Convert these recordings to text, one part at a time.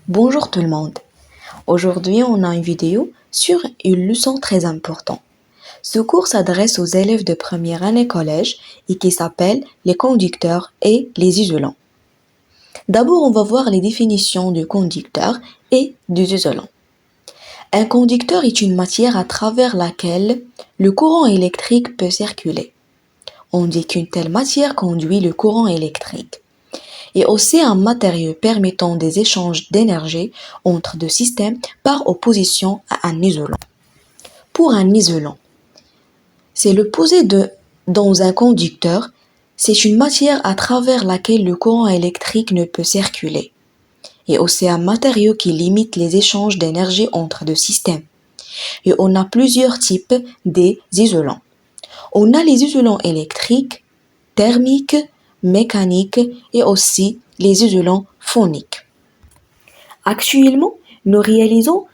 Bonjour tout le monde. Aujourd'hui, on a une vidéo sur une leçon très importante. Ce cours s'adresse aux élèves de première année collège et qui s'appelle les conducteurs et les isolants. D'abord, on va voir les définitions du conducteur et des isolants. Un conducteur est une matière à travers laquelle le courant électrique peut circuler. On dit qu'une telle matière conduit le courant électrique. Et aussi un matériau permettant des échanges d'énergie entre deux systèmes par opposition à un isolant. Pour un isolant, c'est le posé dans un conducteur, c'est une matière à travers laquelle le courant électrique ne peut circuler. Et aussi un matériau qui limite les échanges d'énergie entre deux systèmes. Et on a plusieurs types d'isolants. On a les isolants électriques, thermiques, mécaniques et aussi les isolants phoniques. Actuellement, nous réalisons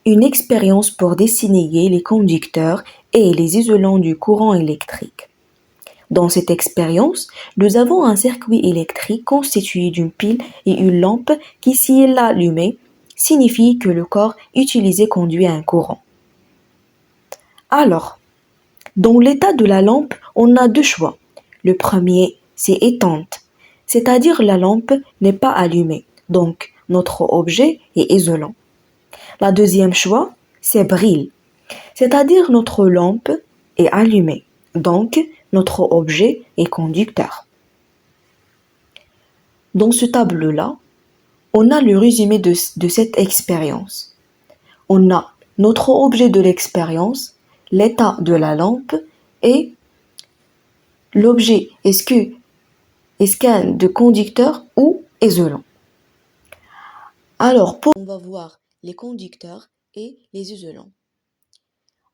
une expérience pour dessiner les conducteurs et les isolants du courant électrique. Dans cette expérience, nous avons un circuit électrique constitué d'une pile et une lampe qui, si elle est allumée, signifie que le corps utilisé conduit un courant. Alors, dans l'état de la lampe, on a deux choix. Le premier, c'est éteinte, c'est-à-dire la lampe n'est pas allumée, donc notre objet est isolant. La deuxième choix, c'est brille, c'est-à-dire notre lampe est allumée, donc notre objet est conducteur. Dans ce tableau-là, on a le résumé de cette expérience. On a notre objet de l'expérience, l'état de la lampe et l'objet, est-ce qu'un de conducteur ou isolant. Alors, on va voir les conducteurs et les isolants.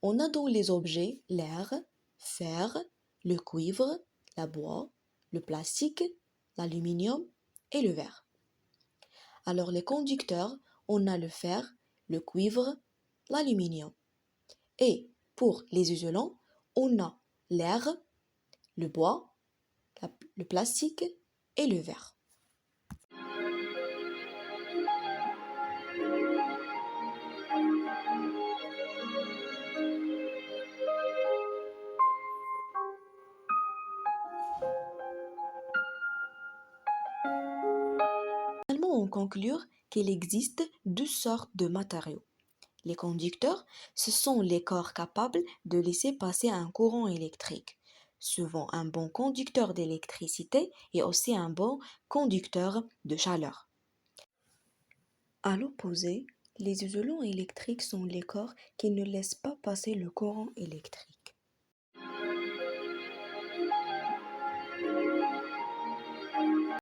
On a dans les objets l'air, fer, le cuivre, la bois, le plastique, l'aluminium et le verre. Alors, les conducteurs, on a le fer, le cuivre, l'aluminium. Et pour les isolants, on a l'air, le bois, le plastique et le verre. Finalement, on conclut qu'il existe deux sortes de matériaux. Les conducteurs, ce sont les corps capables de laisser passer un courant électrique, souvent un bon conducteur d'électricité et aussi un bon conducteur de chaleur. À l'opposé, les isolants électriques sont les corps qui ne laissent pas passer le courant électrique.